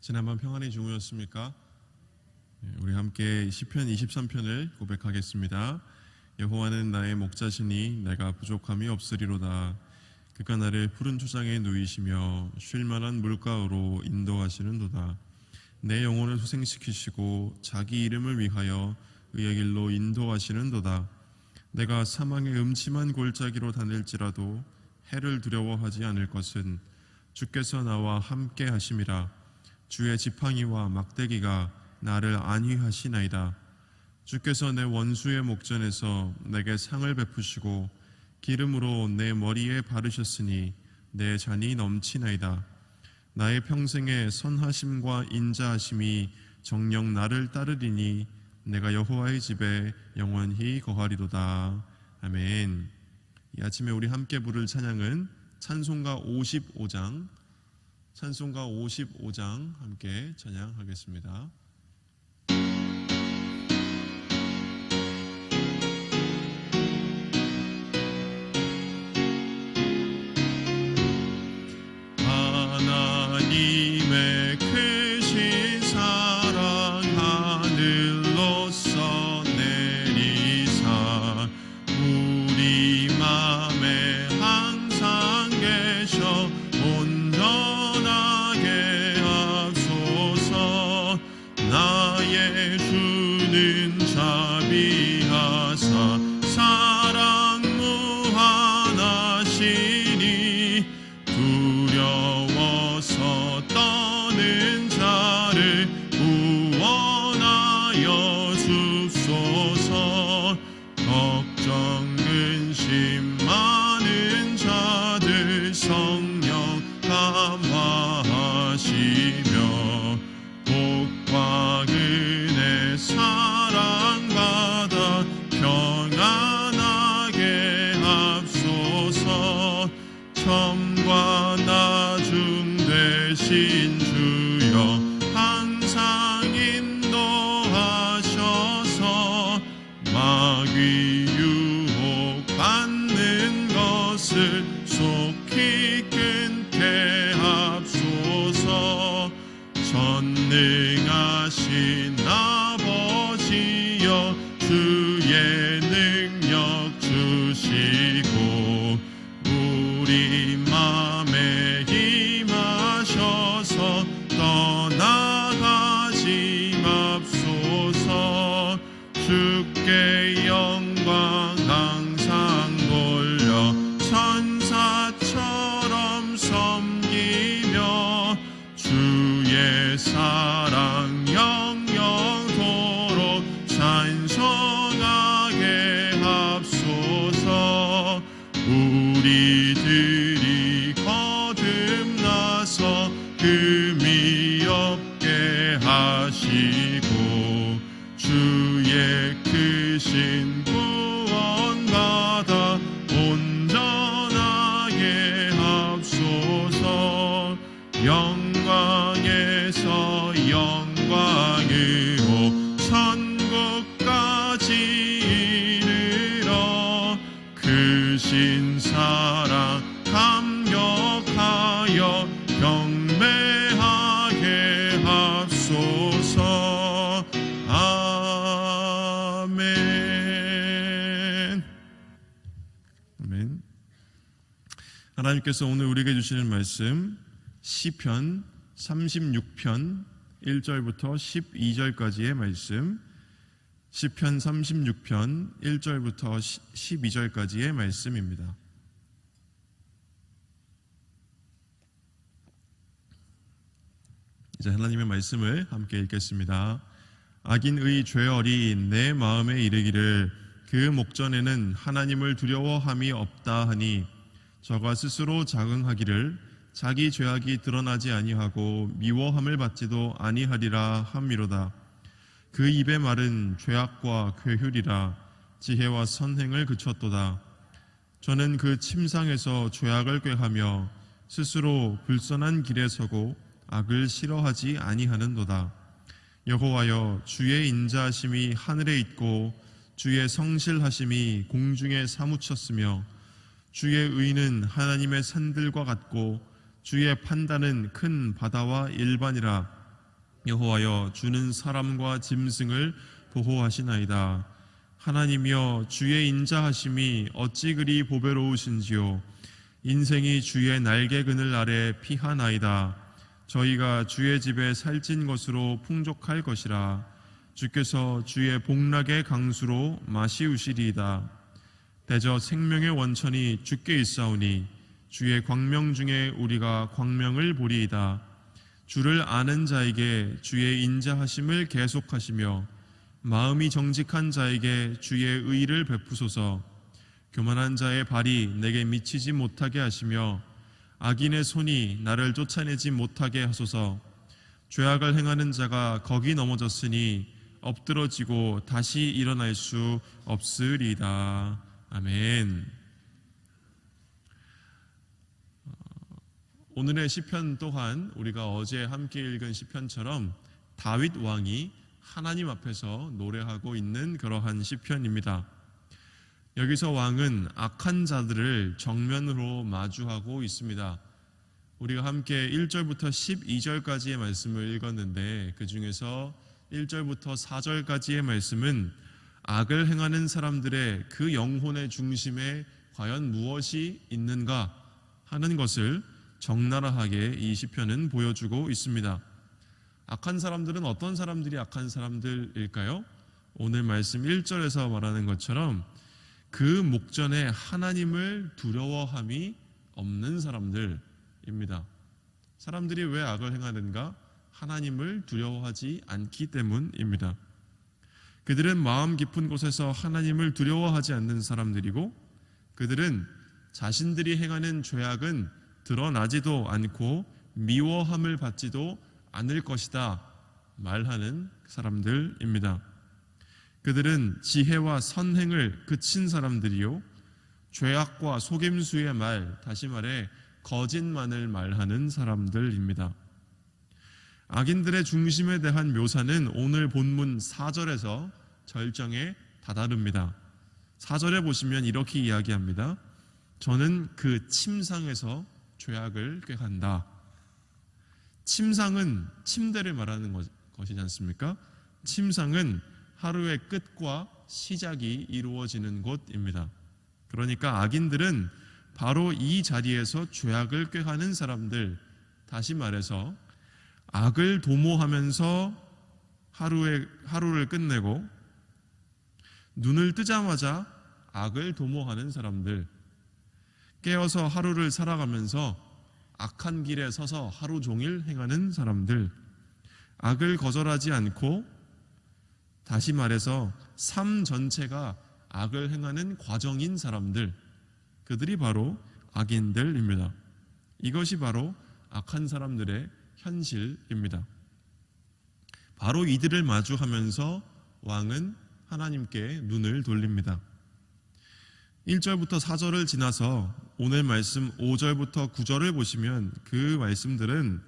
지난밤 평안히 주무셨습니까? 우리 함께 시편 23편을 고백하겠습니다. 여호와는 나의 목자시니 내가 부족함이 없으리로다. 그가 나를 푸른 초장에 누이시며 쉴만한 물가로 인도하시는도다. 내 영혼을 소생시키시고 자기 이름을 위하여 의의 길로 인도하시는도다. 내가 사망의 음침한 골짜기로 다닐지라도 해를 두려워하지 않을 것은 주께서 나와 함께 하심이라. 주의 지팡이와 막대기가 나를 안위하시나이다. 주께서 내 원수의 목전에서 내게 상을 베푸시고 기름으로 내 머리에 바르셨으니 내 잔이 넘치나이다. 나의 평생의 선하심과 인자하심이 정녕 나를 따르리니 내가 여호와의 집에 영원히 거하리로다. 아멘. 이 아침에 우리 함께 부를 찬양은 찬송가 55장 함께 찬양하겠습니다. 하나님의 크신 사랑 하늘로서 내리사 우리 맘에 항상 계셔 온전하게 하소서. 나의 주는 자비하사 사랑 무한하시니 두려워서 떠는 자를 구원하여 주소서. 걱정 근심 많은 자들 성령 감화하시며 복과 은혜 사랑받아 평안하게 합소서. 점과 나중 되신 주여 항상 인도하셔서 마귀 유혹받는 것을 속히 끊게 합소서. 전능하신 아버지여 주의 능력 주시고 우리 맘에 임하셔서 떠나가지 맙소서. 주께 영광 항상 돌려 천사처럼 섬기며 주의 사랑 영영토록 찬송하게 합소서. 우리들이 거듭나서 금이 없게 하시고 주의 크신 구원받아 온전하게 합소서. 영광에서 영광으로 천국까지 이르러 크신 사랑 감격하여 경배하게 합소서. 아멘. 아멘. 하나님께서 오늘 우리에게 주시는 말씀 시편 36편 1절부터 12절까지의 말씀, 시편 36편 1절부터 12절까지의 말씀입니다. 이제 하나님의 말씀을 함께 읽겠습니다. 악인의 죄얼이 내 마음에 이르기를 그 목전에는 하나님을 두려워함이 없다 하니 저가 스스로 자긍하기를 자기 죄악이 드러나지 아니하고 미워함을 받지도 아니하리라 함이로다. 그 입의 말은 죄악과 괴휼이라 지혜와 선행을 그쳤도다. 저는 그 침상에서 죄악을 꾀하며 스스로 불선한 길에 서고 악을 싫어하지 아니하는도다. 여호와여, 주의 인자하심이 하늘에 있고 주의 성실하심이 공중에 사무쳤으며 주의 의는 하나님의 산들과 같고 주의 판단은 큰 바다와 일반이라. 여호와여 주는 사람과 짐승을 보호하시나이다. 하나님이여 주의 인자하심이 어찌 그리 보배로우신지요. 인생이 주의 날개 그늘 아래 피하나이다. 저희가 주의 집에 살찐 것으로 풍족할 것이라. 주께서 주의 복락의 강수로 마시우시리이다. 대저 생명의 원천이 주께 있사오니 주의 광명 중에 우리가 광명을 보리이다. 주를 아는 자에게 주의 인자하심을 계속하시며 마음이 정직한 자에게 주의 의를 베푸소서. 교만한 자의 발이 내게 미치지 못하게 하시며 악인의 손이 나를 쫓아내지 못하게 하소서. 죄악을 행하는 자가 거기 넘어졌으니 엎드러지고 다시 일어날 수 없으리이다. 아멘. 오늘의 시편 또한 우리가 어제 함께 읽은 시편처럼 다윗 왕이 하나님 앞에서 노래하고 있는 그러한 시편입니다. 여기서 왕은 악한 자들을 정면으로 마주하고 있습니다. 우리가 함께 1절부터 12절까지의 말씀을 읽었는데 그 중에서 1절부터 4절까지의 말씀은 악을 행하는 사람들의 그 영혼의 중심에 과연 무엇이 있는가 하는 것을 적나라하게 이 시편은 보여주고 있습니다. 악한 사람들은 어떤 사람들이 악한 사람들일까요? 오늘 말씀 1절에서 말하는 것처럼 그 목전에 하나님을 두려워함이 없는 사람들입니다. 사람들이 왜 악을 행하는가? 하나님을 두려워하지 않기 때문입니다. 그들은 마음 깊은 곳에서 하나님을 두려워하지 않는 사람들이고 그들은 자신들이 행하는 죄악은 드러나지도 않고 미워함을 받지도 않을 것이다 말하는 사람들입니다. 그들은 지혜와 선행을 그친 사람들이요 죄악과 속임수의 말, 다시 말해 거짓만을 말하는 사람들입니다. 악인들의 중심에 대한 묘사는 오늘 본문 4절에서 절정에 다다릅니다. 4절에 보시면 이렇게 이야기합니다. 저는 그 침상에서 죄악을 꾀한다. 침상은 침대를 말하는 것이지 않습니까? 침상은 하루의 끝과 시작이 이루어지는 곳입니다. 그러니까 악인들은 바로 이 자리에서 죄악을 꾀하는 사람들, 다시 말해서 악을 도모하면서 하루를 끝내고 눈을 뜨자마자 악을 도모하는 사람들, 깨어서 하루를 살아가면서 악한 길에 서서 하루 종일 행하는 사람들, 악을 거절하지 않고 다시 말해서 삶 전체가 악을 행하는 과정인 사람들, 그들이 바로 악인들입니다. 이것이 바로 악한 사람들의 현실입니다. 바로 이들을 마주하면서 왕은 하나님께 눈을 돌립니다. 1절부터 4절을 지나서 오늘 말씀 5절부터 9절을 보시면 그 말씀들은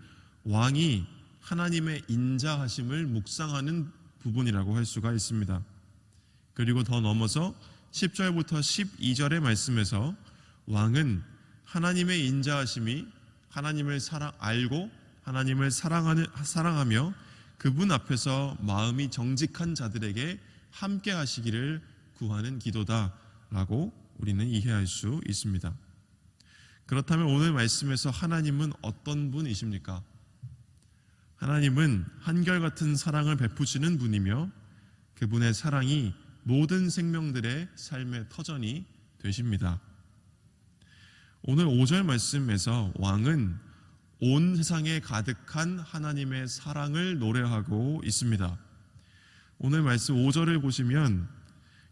왕이 하나님의 인자하심을 묵상하는 부분이라고 할 수가 있습니다. 그리고 더 넘어서 10절부터 12절의 말씀에서 왕은 하나님의 인자하심이 하나님을 알고 하나님을 사랑하며 그분 앞에서 마음이 정직한 자들에게 함께 하시기를 구하는 기도다라고 우리는 이해할 수 있습니다. 그렇다면 오늘 말씀에서 하나님은 어떤 분이십니까? 하나님은 한결같은 사랑을 베푸시는 분이며 그분의 사랑이 모든 생명들의 삶의 터전이 되십니다. 오늘 5절 말씀에서 왕은 온 세상에 가득한 하나님의 사랑을 노래하고 있습니다. 오늘 말씀 5절을 보시면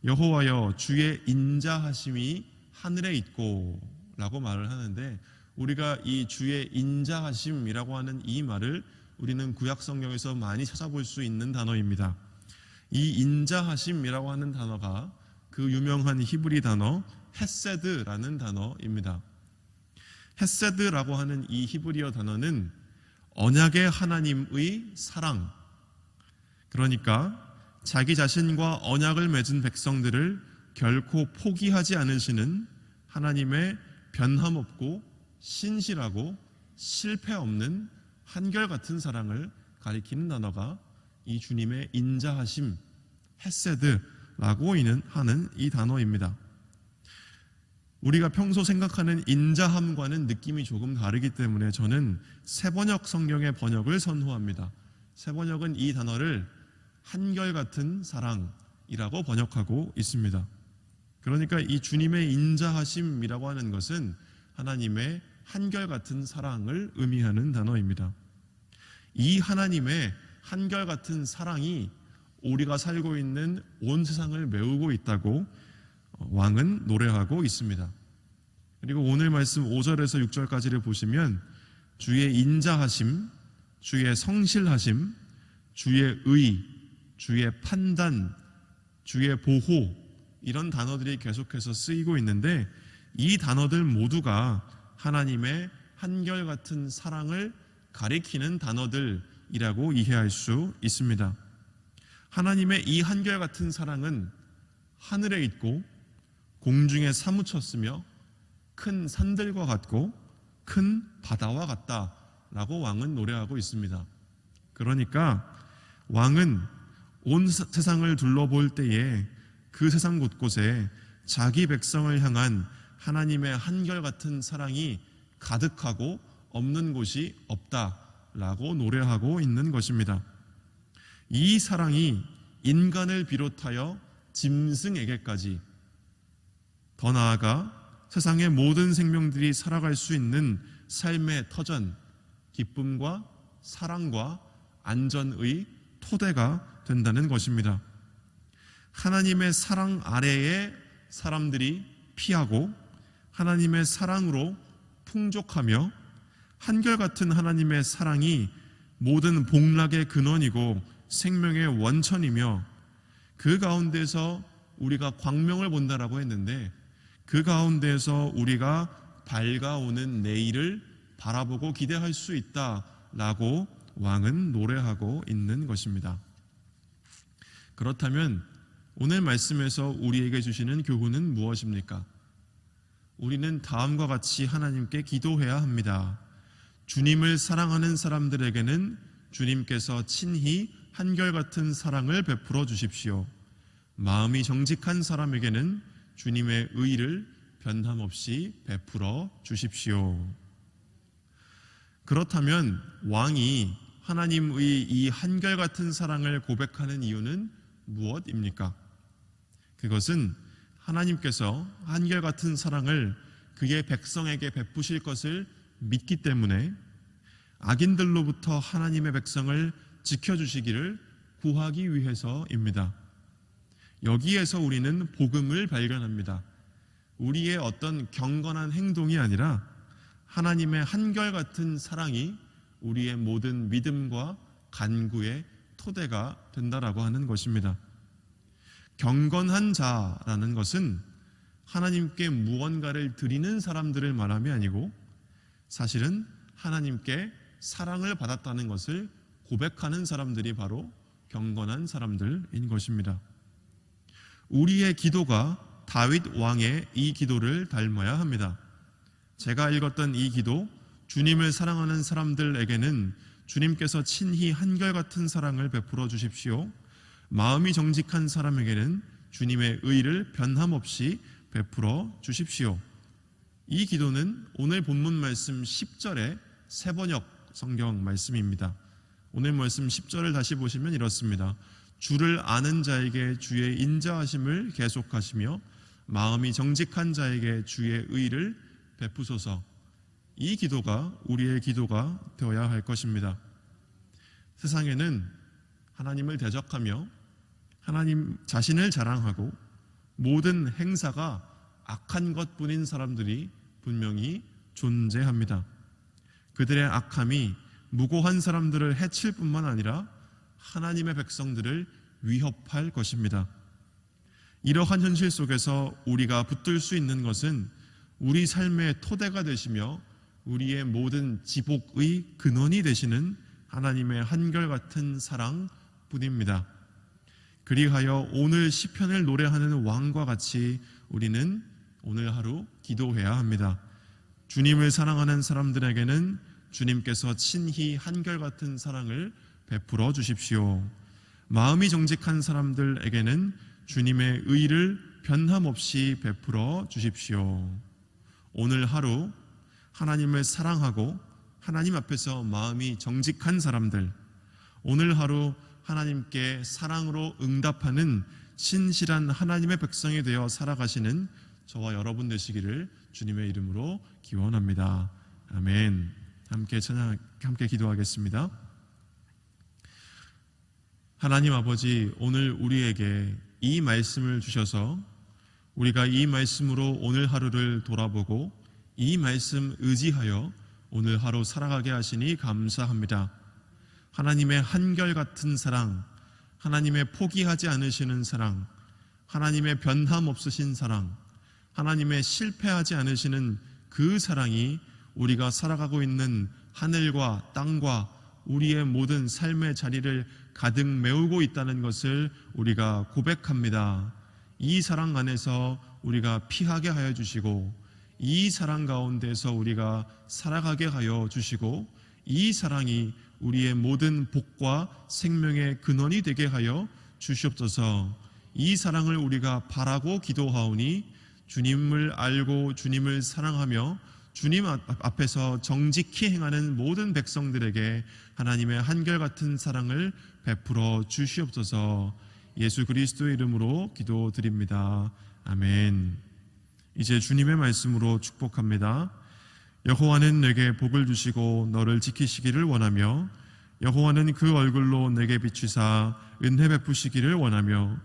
여호와여 주의 인자하심이 하늘에 있고 라고 말을 하는데 우리가 이 주의 인자하심이라고 하는 이 말을 우리는 구약 성경에서 많이 찾아볼 수 있는 단어입니다. 이 인자하심이라고 하는 단어가 그 유명한 히브리 단어 헤세드라는 단어입니다. 헤세드라고 하는 이 히브리어 단어는 언약의 하나님의 사랑, 그러니까 자기 자신과 언약을 맺은 백성들을 결코 포기하지 않으시는 하나님의 변함없고 신실하고 실패 없는 한결같은 사랑을 가리키는 단어가 이 주님의 인자하심, 헤세드라고 하는 이 단어입니다. 우리가 평소 생각하는 인자함과는 느낌이 조금 다르기 때문에 저는 새번역 성경의 번역을 선호합니다. 새번역은 이 단어를 한결같은 사랑이라고 번역하고 있습니다. 그러니까 이 주님의 인자하심이라고 하는 것은 하나님의 한결같은 사랑을 의미하는 단어입니다. 이 하나님의 한결같은 사랑이 우리가 살고 있는 온 세상을 메우고 있다고 왕은 노래하고 있습니다. 그리고 오늘 말씀 5절에서 6절까지를 보시면 주의 인자하심, 주의 성실하심, 주의 의, 주의 판단, 주의 보호, 이런 단어들이 계속해서 쓰이고 있는데 이 단어들 모두가 하나님의 한결같은 사랑을 가리키는 단어들이라고 이해할 수 있습니다. 하나님의 이 한결같은 사랑은 하늘에 있고 공중에 사무쳤으며 큰 산들과 같고 큰 바다와 같다라고 왕은 노래하고 있습니다. 그러니까 왕은 온 세상을 둘러볼 때에 그 세상 곳곳에 자기 백성을 향한 하나님의 한결같은 사랑이 가득하고 없는 곳이 없다라고 노래하고 있는 것입니다. 이 사랑이 인간을 비롯하여 짐승에게까지, 더 나아가 세상의 모든 생명들이 살아갈 수 있는 삶의 터전, 기쁨과 사랑과 안전의 토대가 된다는 것입니다. 하나님의 사랑 아래에 사람들이 피하고 하나님의 사랑으로 풍족하며 한결같은 하나님의 사랑이 모든 복락의 근원이고 생명의 원천이며 그 가운데서 우리가 광명을 본다라고 했는데 그 가운데서 우리가 밝아오는 내일을 바라보고 기대할 수 있다라고 왕은 노래하고 있는 것입니다. 그렇다면 오늘 말씀에서 우리에게 주시는 교훈은 무엇입니까? 우리는 다음과 같이 하나님께 기도해야 합니다. 주님을 사랑하는 사람들에게는 주님께서 친히 한결같은 사랑을 베풀어 주십시오. 마음이 정직한 사람에게는 주님의 의를 변함없이 베풀어 주십시오. 그렇다면 왕이 하나님의 이 한결같은 사랑을 고백하는 이유는 무엇입니까? 그것은 하나님께서 한결같은 사랑을 그의 백성에게 베푸실 것을 믿기 때문에 악인들로부터 하나님의 백성을 지켜주시기를 구하기 위해서입니다. 여기에서 우리는 복음을 발견합니다. 우리의 어떤 경건한 행동이 아니라 하나님의 한결같은 사랑이 우리의 모든 믿음과 간구의 토대가 된다라고 하는 것입니다. 경건한 자라는 것은 하나님께 무언가를 드리는 사람들을 말함이 아니고 사실은 하나님께 사랑을 받았다는 것을 고백하는 사람들이 바로 경건한 사람들인 것입니다. 우리의 기도가 다윗 왕의 이 기도를 닮아야 합니다. 제가 읽었던 이 기도, 주님을 사랑하는 사람들에게는 주님께서 친히 한결같은 사랑을 베풀어 주십시오. 마음이 정직한 사람에게는 주님의 의를 변함없이 베풀어 주십시오. 이 기도는 오늘 본문 말씀 10절의 새번역 성경 말씀입니다. 오늘 말씀 10절을 다시 보시면 이렇습니다. 주를 아는 자에게 주의 인자하심을 계속하시며 마음이 정직한 자에게 주의 의를 베푸소서. 이 기도가 우리의 기도가 되어야 할 것입니다. 세상에는 하나님을 대적하며 하나님 자신을 자랑하고 모든 행사가 악한 것뿐인 사람들이 분명히 존재합니다. 그들의 악함이 무고한 사람들을 해칠 뿐만 아니라 하나님의 백성들을 위협할 것입니다. 이러한 현실 속에서 우리가 붙들 수 있는 것은 우리 삶의 토대가 되시며 우리의 모든 지복의 근원이 되시는 하나님의 한결같은 사랑뿐입니다. 그리하여 오늘 시편을 노래하는 왕과 같이 우리는 오늘 하루 기도해야 합니다. 주님을 사랑하는 사람들에게는 주님께서 친히 한결같은 사랑을 베풀어 주십시오. 마음이 정직한 사람들에게는 주님의 의를 변함없이 베풀어 주십시오. 오늘 하루 하나님을 사랑하고 하나님 앞에서 마음이 정직한 사람들, 오늘 하루 하나님께 사랑으로 응답하는 신실한 하나님의 백성이 되어 살아가시는 저와 여러분 되시기를 주님의 이름으로 기원합니다. 아멘. 함께 기도하겠습니다. 하나님 아버지, 오늘 우리에게 이 말씀을 주셔서 우리가 이 말씀으로 오늘 하루를 돌아보고 이 말씀 의지하여 오늘 하루 살아가게 하시니 감사합니다. 하나님의 한결같은 사랑, 하나님의 포기하지 않으시는 사랑, 하나님의 변함없으신 사랑, 하나님의 실패하지 않으시는 그 사랑이 우리가 살아가고 있는 하늘과 땅과 우리의 모든 삶의 자리를 가득 메우고 있다는 것을 우리가 고백합니다. 이 사랑 안에서 우리가 피하게 하여 주시고, 이 사랑 가운데서 우리가 살아가게 하여 주시고, 이 사랑이 우리의 모든 복과 생명의 근원이 되게 하여 주시옵소서. 이 사랑을 우리가 바라고 기도하오니 주님을 알고 주님을 사랑하며 주님 앞에서 정직히 행하는 모든 백성들에게 하나님의 한결같은 사랑을 베풀어 주시옵소서. 예수 그리스도의 이름으로 기도드립니다. 아멘. 이제 주님의 말씀으로 축복합니다. 여호와는 내게 복을 주시고 너를 지키시기를 원하며, 여호와는 그 얼굴로 내게 비추사 은혜 베푸시기를 원하며,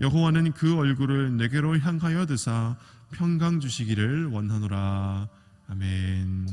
여호와는 그 얼굴을 내게로 향하여 드사 평강 주시기를 원하노라. 아멘.